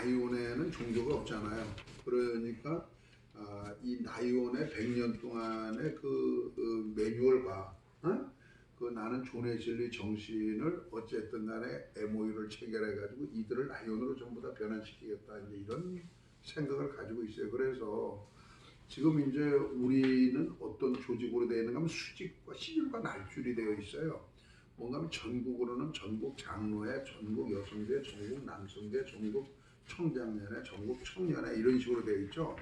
나이온에는 종교가 없잖아요. 그러니까 이 나이온의 100년 동안의 그 매뉴얼과 그 나는 존 웨슬리 정신을 어쨌든 간에 MOU를 체결해 가지고 이들을 나이온으로 전부 다 변환시키겠다, 이제 이런 생각을 가지고 있어요. 그래서 지금 이제 우리는 어떤 조직으로 되어 있는가 하면 수직과 시줄과 날줄이 되어 있어요. 뭔가 하면 전국으로는 전국 장로회, 전국 여성대, 전국 남성대, 전국 청장년회, 전국 청년회 이런 식으로 되어 있죠.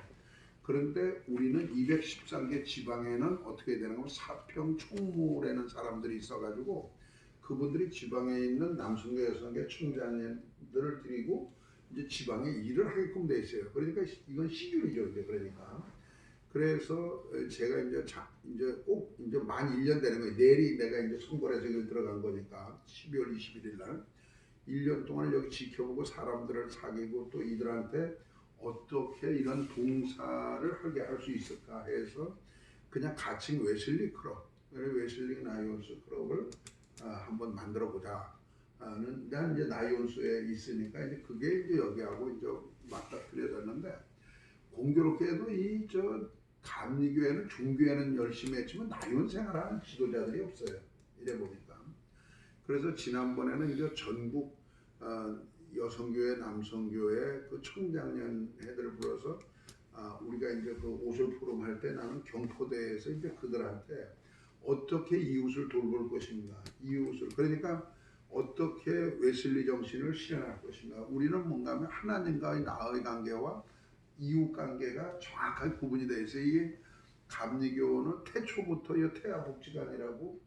그런데 우리는 213개 지방에는 어떻게 되는 거면 사평 총무라는 사람들이 있어가지고 그분들이 지방에 있는 남성계 여성계 총장들을 드리고 이제 지방에 일을 하게끔 돼 있어요. 그러니까 이건 시줄이죠. 이제 그러니까 그래서 제가 이제 꼭 이제 만 1년 되는 거예요. 내일이 내가 이제 선거에서 들어간 거니까 12월 21일 날 1년 동안 여기 지켜보고 사람들을 사귀고 또 이들한테 어떻게 이런 봉사를 하게 할 수 있을까 해서 그냥 가칭 웨슬리 클럽, 웨슬리 나이온스 클럽을 한번 만들어 보자. 난 이제 나이온스에 있으니까 이제 그게 이제 여기하고 이제 맞닥뜨려졌는데 공교롭게도 이 저 감리교회는 중교회는 열심히 했지만 나이온 생활하는 지도자들이 없어요. 이래 보니까. 그래서 지난번에는 이제 전국 여성교회, 남성교회 그 청장년회들을 불러서 우리가 이제 그 오솔 포럼 할 때 나는 경포대에서 이제 그들한테 어떻게 이웃을 돌볼 것인가, 이웃을 그러니까 어떻게 웨슬리 정신을 실현할 것인가. 우리는 뭔가 하면 하나님과의 나의 관계와 이웃 관계가 정확하게 구분이 되어 있어요. 이게 감리교는 태초부터 이 태아복지관이라고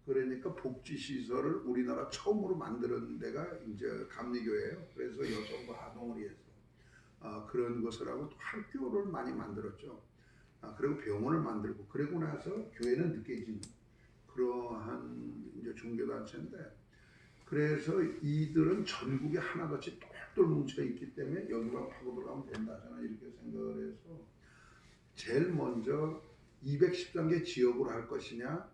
그러니까 복지시설을 우리나라 처음으로 만드는 데가 이제 감리교예요. 그래서 여성과 아동을 위해서 그런 것을 하고 또 학교를 많이 만들었죠. 그리고 병원을 만들고 그러고 나서 교회는 늦게진 그러한 이제 종교단체인데 그래서 이들은 전국에 하나같이 똘똘 뭉쳐 있기 때문에 여기만 파고 들어가면 된다. 저는 이렇게 생각을 해서 제일 먼저 213개 지역으로 할 것이냐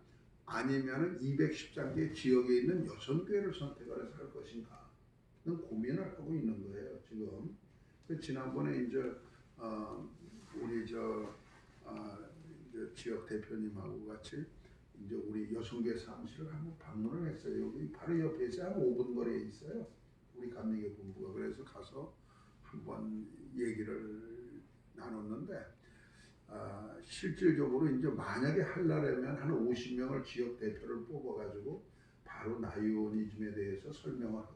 아니면은 213개 지역에 있는 여성교회를 선택을 해서 할 것인가는 고민을 하고 있는 거예요. 지금 지난번에 이제 우리 이제 지역 대표님하고 같이 이제 우리 여성교회 사무실을 한번 방문을 했어요. 여기 바로 옆에서 한 5분 거리에 있어요. 우리 감리교 본부가. 그래서 가서 한번 얘기를 나눴는데 실질적으로 이제 만약에 하려면 한 50명을 지역 대표를 뽑아가지고 바로 나이오니즘에 대해서 설명을 하고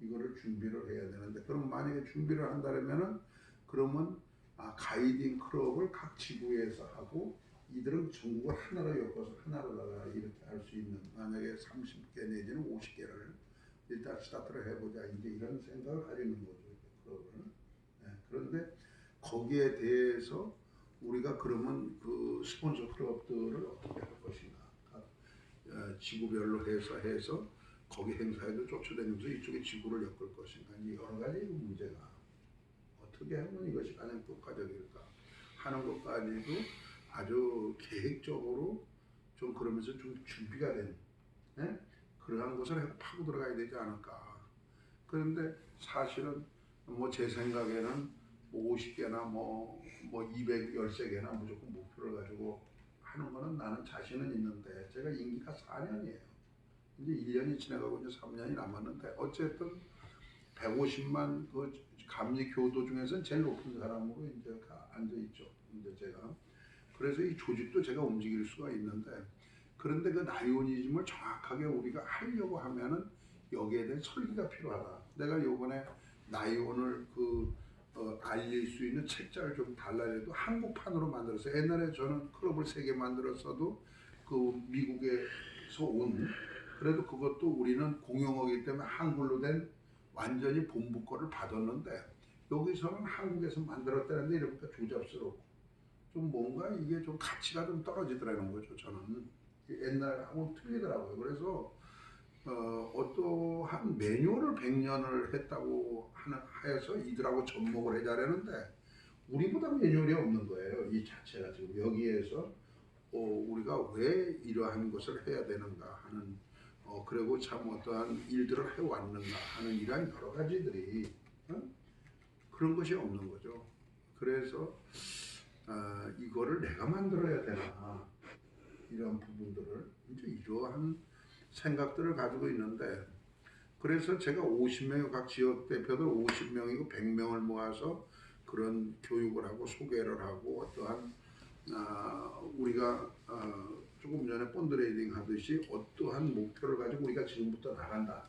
이거를 준비를 해야 되는데 그럼 만약에 준비를 한다면은 그러면 가이딩 클럽을 각 지구에서 하고 이들은 전국을 하나로 엮어서 하나로 나가 이렇게 할 수 있는 만약에 30개 내지는 50개를 일단 스타트를 해보자 이제 이런 생각을 가지고 있는 거죠. 클럽을. 네, 그런데 거기에 대해서 우리가 그러면 그 스폰서 클럽들을 어떻게 할 것인가 지구별로 해서 거기 행사에도 쫓아다니면서 이쪽에 지구를 엮을 것인가 여러 가지 문제가 어떻게 하면 이것이 가장 효과적일까 하는 것까지도 아주 계획적으로 좀 그러면서 좀 준비가 된 그러한 것을 하고 파고 들어가야 되지 않을까. 그런데 사실은 뭐 제 생각에는 뭐 50개나 뭐 213개나 무조건 목표를 가지고 하는 거는 나는 자신은 있는데 제가 임기가 4년이에요. 이제 1년이 지나가고 이제 3년이 남았는데 어쨌든 150만 그 감리 교도 중에서는 제일 높은 사람으로 이제 앉아 있죠. 이제 제가 그래서 이 조직도 제가 움직일 수가 있는데 그런데 그 나이오니즘을 정확하게 우리가 하려고 하면은 여기에 대한 설계가 필요하다. 내가 요번에 나이온을 알릴 수 있는 책자를 좀 달라해도 한국판으로 만들어서 옛날에 저는 클럽을 3개 만들었어도 그 미국에서 온 그래도 그것도 우리는 공용어기 때문에 한글로 된 완전히 본부 거를 받았는데 여기서는 한국에서 만들었다는데 이러니까 조잡스럽고 좀 뭔가 이게 좀 가치가 좀 떨어지더라는 거죠. 저는 옛날하고 틀리더라고요. 그래서 어떠한 매뉴얼을 100년을 했다고 하여서 이들하고 접목을 해자려는데 우리보다 매뉴얼이 없는 거예요. 이 자체가 지금 여기에서 우리가 왜 이러한 것을 해야 되는가 하는 그리고 참 어떠한 일들을 해왔는가 하는 이러한 여러 가지들이 그런 것이 없는 거죠. 그래서 이거를 내가 만들어야 되나 이런 부분들을 이제 이러한 생각들을 가지고 있는데 그래서 제가 50명의 각 지역 대표들 50명이고 100명을 모아서 그런 교육을 하고 소개를 하고 어떠한 우리가 조금 전에 본드레이딩 하듯이 어떠한 목표를 가지고 우리가 지금부터 나간다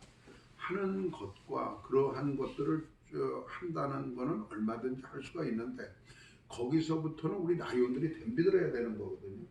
하는 것과 그러한 것들을 한다는 거는 얼마든지 할 수가 있는데 거기서부터는 우리 라이온들이 덤비들어야 되는 거거든요.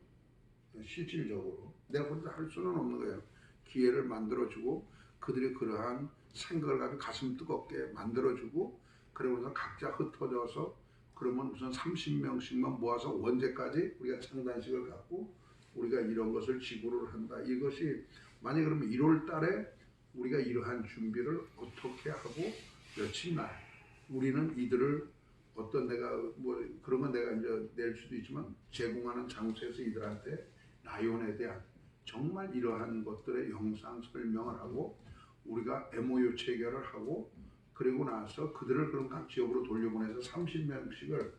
실질적으로 내가 혼자 할 수는 없는 거예요. 기회를 만들어주고 그들이 그러한 생각을 가지고 가슴 뜨겁게 만들어주고 그러면서 각자 흩어져서 그러면 우선 30명씩만 모아서 언제까지 우리가 창단식을 갖고 우리가 이런 것을 지구를 한다. 이것이 만약 그러면 1월 달에 우리가 이러한 준비를 어떻게 하고 며칠 날 우리는 이들을 어떤 내가 뭐 그런 건 내가 이제 낼 수도 있지만 제공하는 장소에서 이들한테 라이온에 대한 정말 이러한 것들의 영상 설명을 하고 우리가 MOU 체결을 하고 그리고 나서 그들을 그럼 각 지역으로 돌려보내서 30명씩을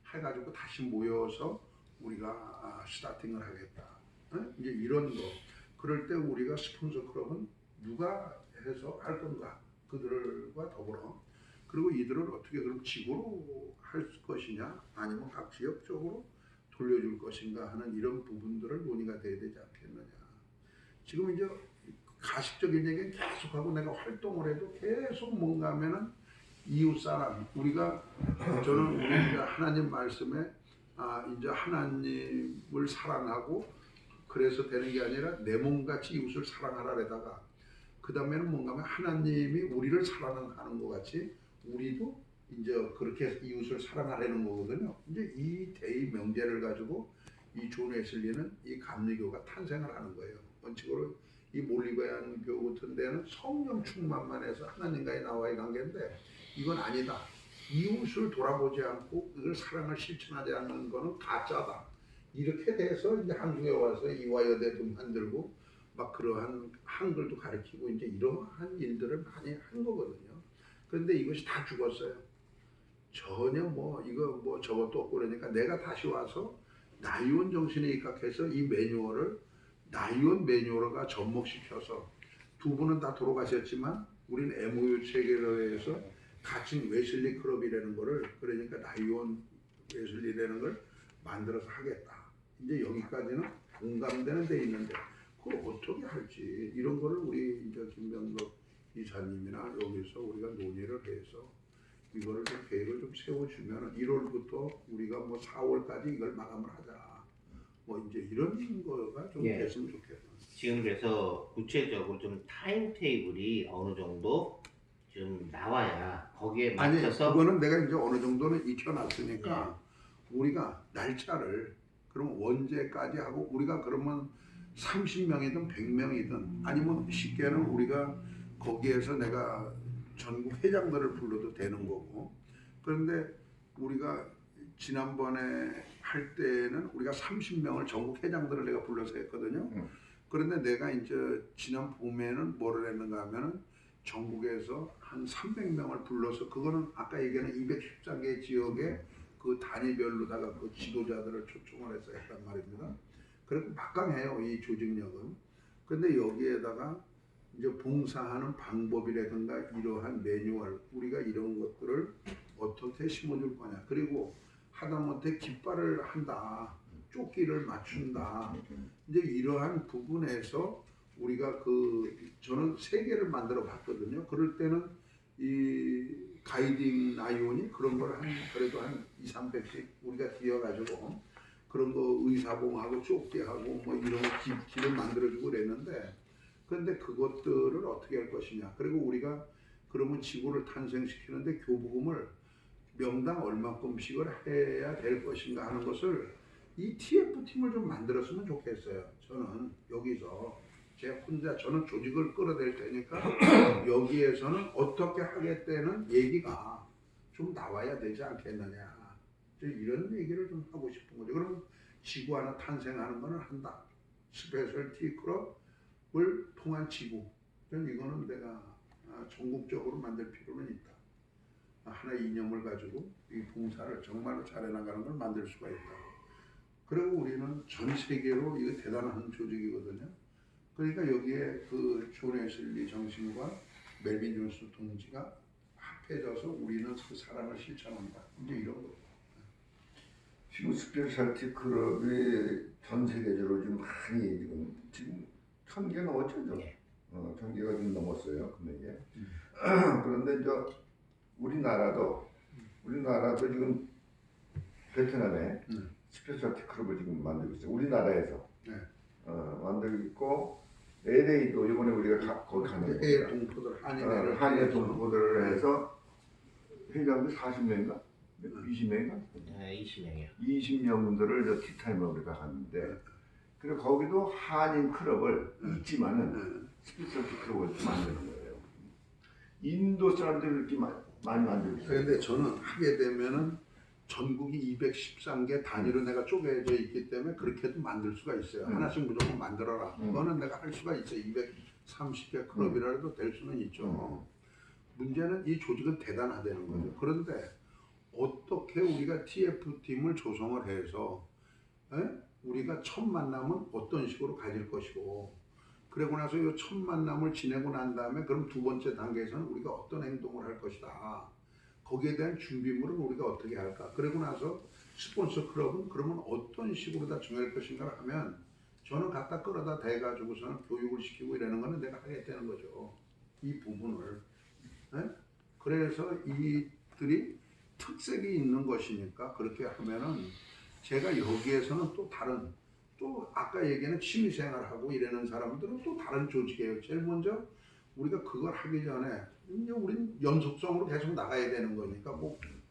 해가지고 다시 모여서 우리가 스타팅을 하겠다. 이제 이런 거. 그럴 때 우리가 스폰서 클럽은 누가 해서 할 건가? 그들과 더불어. 그리고 이들을 어떻게 그럼 지구로 할 것이냐? 아니면 각 지역적으로 돌려줄 것인가 하는 이런 부분들을 논의가 돼야 되지 않겠느냐. 지금 이제 가식적인 얘기는 계속하고 내가 활동을 해도 계속 뭔가 하면은 이웃사람 우리가 저는 우리 이제 하나님 말씀에 이제 하나님을 사랑하고 그래서 되는 게 아니라 내 몸같이 이웃을 사랑하라에다가 그 다음에는 뭔가 하면 하나님이 우리를 사랑하는 것 같이 우리도 이제 그렇게 이웃을 사랑하려는 거거든요. 이제 이 대의 명제를 가지고 이 존 웨슬리는 이 감리교가 탄생을 하는 거예요. 원칙으로 이 몰리베안 교 같은 데는 성령 충만만 해서 하나님과의 나와의 관계인데 이건 아니다. 이웃을 돌아보지 않고 그걸 사랑을 실천하지 않는 거는 가짜다. 이렇게 돼서 이제 한국에 와서 이화여대도 만들고 막 그러한 한글도 가르치고 이제 이러한 일들을 많이 한 거거든요. 그런데 이것이 다 죽었어요. 전혀 뭐 이거 뭐 저것도 없고 그러니까 내가 다시 와서 나이온 정신에 입각해서 이 매뉴얼을 나이온 매뉴얼과 접목시켜서 두 분은 다 돌아가셨지만 우리는 MOU 체결을 해서 같이 웨슬리 클럽이라는 거를 그러니까 나이온 웨슬리라는 걸 만들어서 하겠다. 이제 여기까지는 공감되는 데 있는데 그걸 어떻게 할지 이런 거를 우리 이제 김병덕 이사님이나 여기서 우리가 논의를 해서 이거를 좀 계획을 좀 세워주면 1월부터 우리가 뭐 4월까지 이걸 마감을 하자. 뭐 이제 이런 거가 좀 됐으면 좋겠다. 지금 그래서 구체적으로 좀 타임 테이블이 어느 정도 좀 나와야 거기에 맞춰서 아니 그거는 내가 이제 어느 정도는 익혀놨으니까 우리가 날짜를 그럼 언제까지 하고 우리가 그러면 30명이든 100명이든 아니면 쉽게는 우리가 거기에서 내가 전국 회장들을 불러도 되는 거고 그런데 우리가 지난번에 할 때는 우리가 30명을 전국 회장들을 내가 불러서 했거든요. 그런데 내가 이제 지난 봄에는 뭐를 했는가 하면은 전국에서 한 300명을 불러서 그거는 아까 얘기하는 214개 지역에 그 단위별로다가 그 지도자들을 초청을 해서 했단 말입니다. 그리고 막강해요 이 조직력은. 근데 여기에다가 이제 봉사하는 방법이라든가 이러한 매뉴얼 우리가 이런 것들을 어떻게 심어줄 거냐. 그리고 하다못해 깃발을 한다. 조끼를 맞춘다. 이제 이러한 부분에서 우리가 저는 3개를 만들어 봤거든요. 그럴 때는 이 가이딩 나이온이 그런 걸 그래도 한 200~300씩 우리가 뛰어가지고 그런 거 의사봉하고 조끼하고 뭐 이런 길을 만들어주고 그랬는데 그런데 그것들을 어떻게 할 것이냐. 그리고 우리가 그러면 지구를 탄생시키는데 교부금을 명당 얼마큼씩을 해야 될 것인가 하는 것을 이 TF팀을 좀 만들었으면 좋겠어요. 저는 여기서 제 혼자 저는 조직을 끌어낼 테니까 여기에서는 어떻게 하겠다는 얘기가 좀 나와야 되지 않겠느냐. 이런 얘기를 좀 하고 싶은 거죠. 그러면 지구 하나 탄생하는 거는 한다. 스페셜티 클럽을 통한 지구. 이거는 내가 전국적으로 만들 필요는 있다. 하나의 이념을 가지고 이 봉사를 정말로 잘해나가는 걸 만들 수가 있다. 그리고 우리는 전 세계로 이거 대단한 조직이거든요. 그러니까 여기에 그 존 웨슬리 정신과 멜빈 존스 동지가 합해져서 우리는 그 사랑을 실천한다. 이제 이런 거. 지금 스페셜티 클럽이 전 세계적으로 지금 많이 지금 1,000개 넘었죠, 좀. 예. 1,000개가 좀 넘었어요, 금액이. 그런데 이제 우리나라도 지금 베트남에 스페셜티 클럽을 지금 만들고 있어요. 우리나라에서 네. 만들고 있고 LA도 이번에 우리가 거기 가는 해 거예요. 동포들 한인회를 한일 동포들을 해서 회장들 40명인가? 20명인가? 20명이요. 20명분들을 티타임을 우리가 갔는데 그리고 거기도 한인 클럽을 있지만은 스페셜티 클럽을 만드는 거예요. 인도 사람들이 이렇게 많이 만들고 있어요. 그런데 저는 하게 되면은 전국이 213개 단위로 내가 쪼개져 있기 때문에 그렇게도 만들 수가 있어요. 하나씩 무조건 만들어라. 그거는 내가 할 수가 있어요. 230개 클럽이라도 될 수는 있죠. 문제는 이 조직은 대단하다는 거죠. 그런데 어떻게 우리가 TF팀을 조성을 해서 우리가 첫 만남은 어떤 식으로 가질 것이고 그러고 나서 이 첫 만남을 지내고 난 다음에 그럼 두 번째 단계에서는 우리가 어떤 행동을 할 것이다. 거기에 대한 준비물은 우리가 어떻게 할까? 그러고 나서 스폰서 클럽은 그러면 어떤 식으로 다 정할 것인가 하면 저는 갖다 끌어다 대가지고서는 교육을 시키고 이러는 거는 내가 하겠다는 거죠. 이 부분을. 그래서 이들이 특색이 있는 것이니까 그렇게 하면은 제가 여기에서는 또 다른 또 아까 얘기하는 취미생활하고 이러는 사람들은 또 다른 조직이에요. 제일 먼저 우리가 그걸 하기 전에 이제 우린 연속성으로 계속 나가야 되는 거니까 뭐